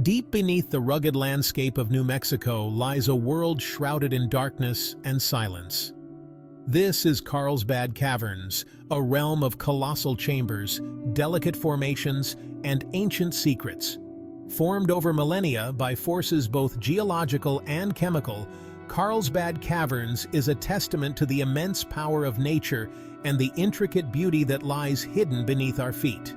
Deep beneath the rugged landscape of New Mexico lies a world shrouded in darkness and silence. This is Carlsbad Caverns, a realm of colossal chambers, delicate formations, and ancient secrets. Formed over millennia by forces both geological and chemical, Carlsbad Caverns is a testament to the immense power of nature and the intricate beauty that lies hidden beneath our feet.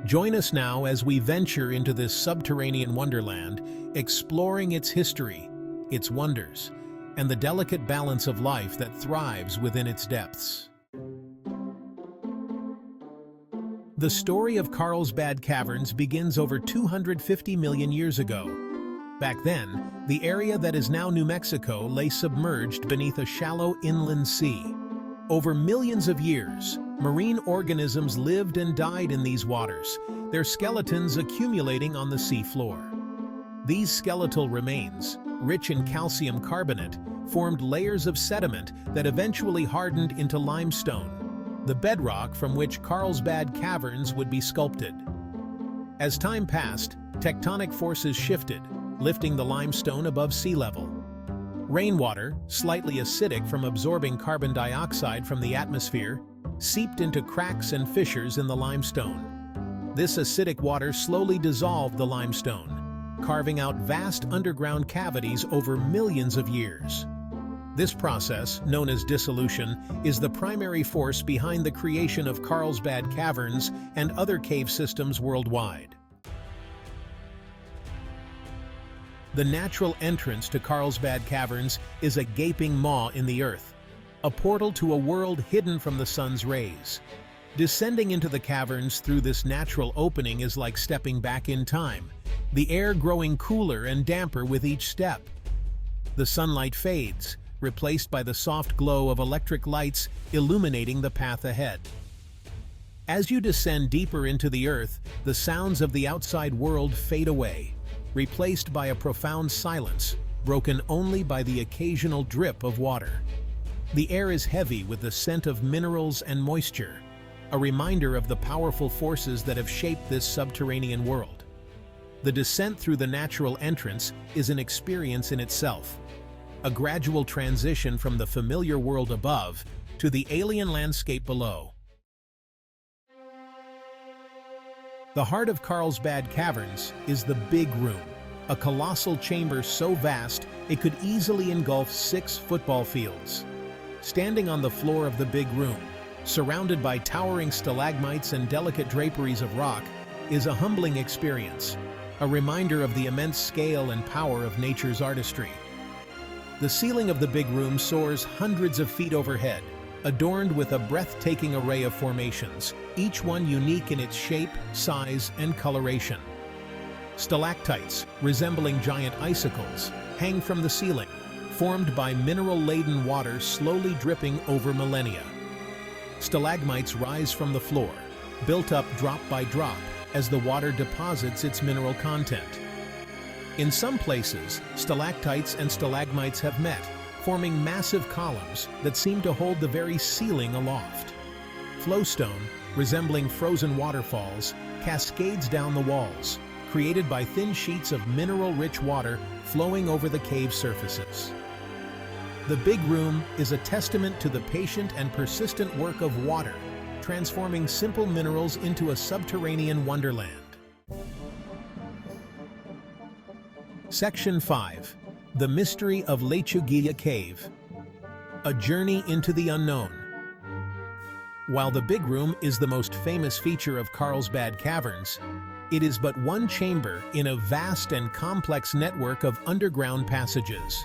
Join us now as we venture into this subterranean wonderland, exploring its history, its wonders, and the delicate balance of life that thrives within its depths. The story of Carlsbad Caverns begins over 250 million years ago. Back then, the area that is now New Mexico lay submerged beneath a shallow inland sea. Over millions of years, marine organisms lived and died in these waters, their skeletons accumulating on the sea floor. These skeletal remains, rich in calcium carbonate, formed layers of sediment that eventually hardened into limestone, the bedrock from which Carlsbad Caverns would be sculpted. As time passed, tectonic forces shifted, lifting the limestone above sea level. Rainwater, slightly acidic from absorbing carbon dioxide from the atmosphere, seeped into cracks and fissures in the limestone. This acidic water slowly dissolved the limestone, carving out vast underground cavities over millions of years. This process, known as dissolution, is the primary force behind the creation of Carlsbad Caverns and other cave systems worldwide. The natural entrance to Carlsbad Caverns is a gaping maw in the earth, a portal to a world hidden from the sun's rays. Descending into the caverns through this natural opening is like stepping back in time, the air growing cooler and damper with each step. The sunlight fades, replaced by the soft glow of electric lights illuminating the path ahead. As you descend deeper into the earth, the sounds of the outside world fade away, replaced by a profound silence, broken only by the occasional drip of water. The air is heavy with the scent of minerals and moisture, a reminder of the powerful forces that have shaped this subterranean world. The descent through the natural entrance is an experience in itself, a gradual transition from the familiar world above to the alien landscape below. The heart of Carlsbad Caverns is the Big Room, a colossal chamber so vast it could easily engulf 6 football fields. Standing on the floor of the Big Room, surrounded by towering stalagmites and delicate draperies of rock, is a humbling experience, a reminder of the immense scale and power of nature's artistry. The ceiling of the Big Room soars hundreds of feet overhead, adorned with a breathtaking array of formations, each one unique in its shape, size, and coloration. Stalactites, resembling giant icicles, hang from the ceiling, formed by mineral-laden water slowly dripping over millennia. Stalagmites rise from the floor, built up drop by drop as the water deposits its mineral content. In some places, stalactites and stalagmites have met, forming massive columns that seem to hold the very ceiling aloft. Flowstone, resembling frozen waterfalls, cascades down the walls, created by thin sheets of mineral-rich water flowing over the cave surfaces. The Big Room is a testament to the patient and persistent work of water, transforming simple minerals into a subterranean wonderland. Section 5. The Mystery of Lechuguilla Cave. A journey into the unknown. While the Big Room is the most famous feature of Carlsbad Caverns, it is but one chamber in a vast and complex network of underground passages.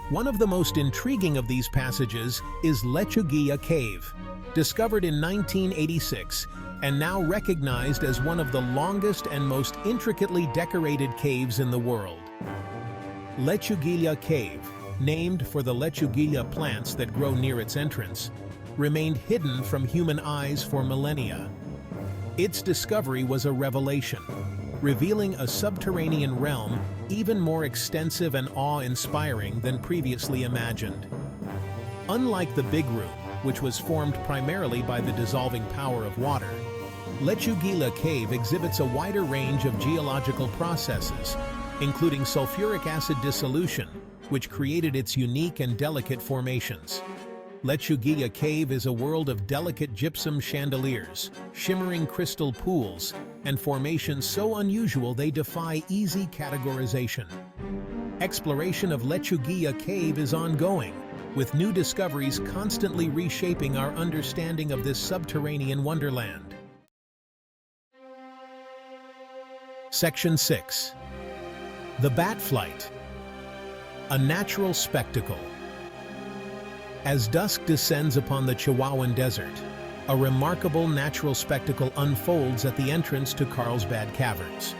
One of the most intriguing of these passages is Lechuguilla Cave, discovered in 1986 and now recognized as one of the longest and most intricately decorated caves in the world. Lechuguilla Cave, named for the Lechuguilla plants that grow near its entrance, remained hidden from human eyes for millennia. Its discovery was a revelation, revealing a subterranean realm even more extensive and awe-inspiring than previously imagined. Unlike the Big Room, which was formed primarily by the dissolving power of water, Lechuguilla Cave exhibits a wider range of geological processes, including sulfuric acid dissolution, which created its unique and delicate formations. Lechuguilla Cave is a world of delicate gypsum chandeliers, shimmering crystal pools, and formations so unusual they defy easy categorization. Exploration of Lechuguilla Cave is ongoing, with new discoveries constantly reshaping our understanding of this subterranean wonderland. Section 6. The Bat Flight. A natural spectacle. As dusk descends upon the Chihuahuan Desert, a remarkable natural spectacle unfolds at the entrance to Carlsbad Caverns.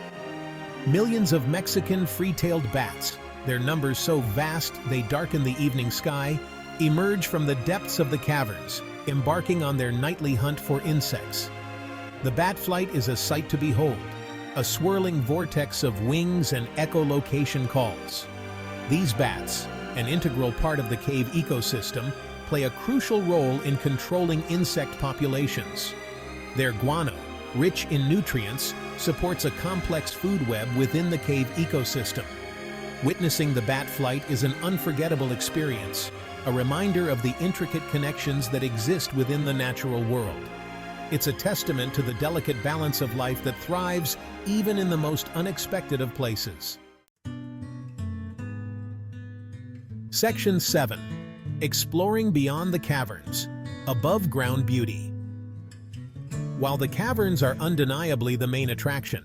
Millions of Mexican free-tailed bats, their numbers so vast they darken the evening sky, emerge from the depths of the caverns, embarking on their nightly hunt for insects. The bat flight is a sight to behold, a swirling vortex of wings and echolocation calls. These bats, an integral part of the cave ecosystem, play a crucial role in controlling insect populations. Their guano, rich in nutrients, supports a complex food web within the cave ecosystem. Witnessing the bat flight is an unforgettable experience, a reminder of the intricate connections that exist within the natural world. It's a testament to the delicate balance of life that thrives even in the most unexpected of places. Section 7. Exploring beyond the caverns, above-ground beauty. While the caverns are undeniably the main attraction,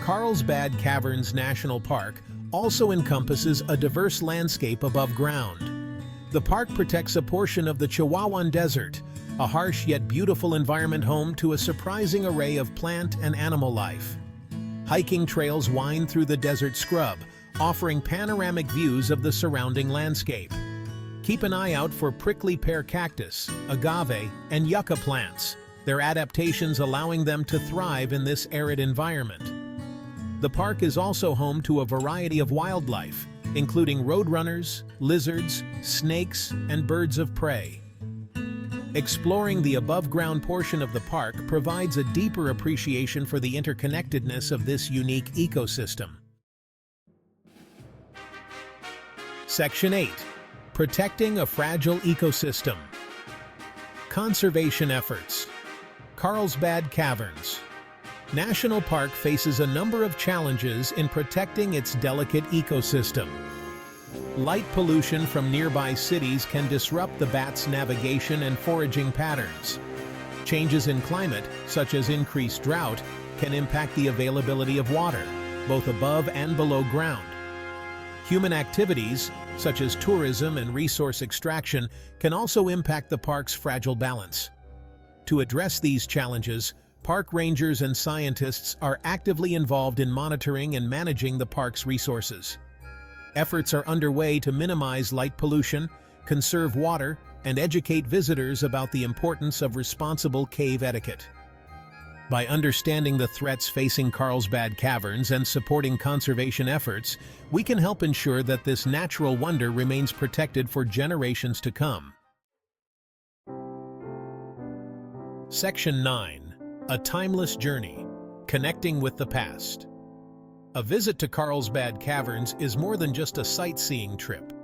Carlsbad Caverns National Park also encompasses a diverse landscape above ground. The park protects a portion of the Chihuahuan Desert, a harsh yet beautiful environment home to a surprising array of plant and animal life. Hiking trails wind through the desert scrub, offering panoramic views of the surrounding landscape. Keep an eye out for prickly pear cactus, agave, and yucca plants, their adaptations allowing them to thrive in this arid environment. The park is also home to a variety of wildlife, including roadrunners, lizards, snakes, and birds of prey. Exploring the above-ground portion of the park provides a deeper appreciation for the interconnectedness of this unique ecosystem. Section 8. Protecting a fragile ecosystem. Conservation efforts. Carlsbad Caverns National Park faces a number of challenges in protecting its delicate ecosystem. Light pollution from nearby cities can disrupt the bats' navigation and foraging patterns. Changes in climate, such as increased drought, can impact the availability of water, both above and below ground. Human activities, such as tourism and resource extraction, can also impact the park's fragile balance. To address these challenges, park rangers and scientists are actively involved in monitoring and managing the park's resources. Efforts are underway to minimize light pollution, conserve water, and educate visitors about the importance of responsible cave etiquette. By understanding the threats facing Carlsbad Caverns and supporting conservation efforts, we can help ensure that this natural wonder remains protected for generations to come. Section 9. A timeless journey, connecting with the past. A visit to Carlsbad Caverns is more than just a sightseeing trip.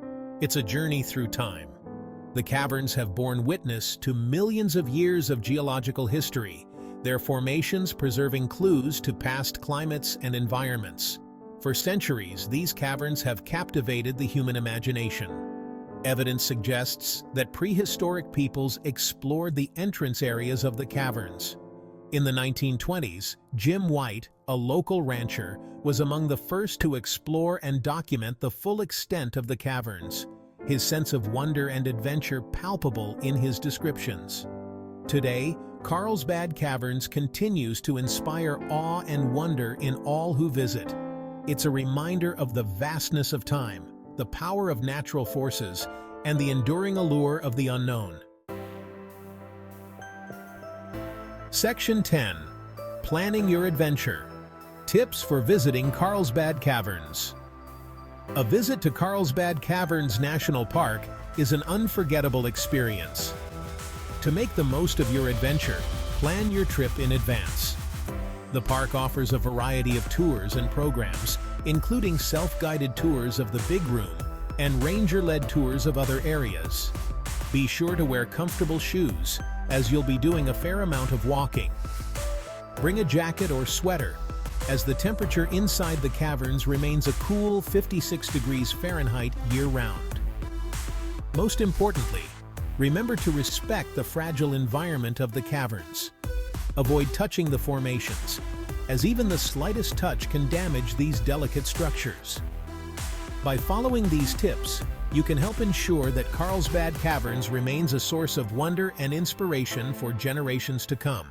It's a journey through time. The caverns have borne witness to millions of years of geological history, their formations preserving clues to past climates and environments. For centuries, these caverns have captivated the human imagination. Evidence suggests that prehistoric peoples explored the entrance areas of the caverns. In the 1920s, Jim White, a local rancher, was among the first to explore and document the full extent of the caverns, his sense of wonder and adventure palpable in his descriptions. Today, Carlsbad Caverns continues to inspire awe and wonder in all who visit. It's a reminder of the vastness of time, the power of natural forces, and the enduring allure of the unknown. Section 10. Planning your adventure. Tips for visiting Carlsbad Caverns. A visit to Carlsbad Caverns National Park is an unforgettable experience. To make the most of your adventure, plan your trip in advance. The park offers a variety of tours and programs, including self-guided tours of the big room and ranger-led tours of other areas. Be sure to wear comfortable shoes, as you'll be doing a fair amount of walking. Bring a jacket or sweater, as the temperature inside the caverns remains a cool 56 degrees Fahrenheit year-round. Most importantly, remember to respect the fragile environment of the caverns. Avoid touching the formations, as even the slightest touch can damage these delicate structures. By following these tips, you can help ensure that Carlsbad Caverns remains a source of wonder and inspiration for generations to come.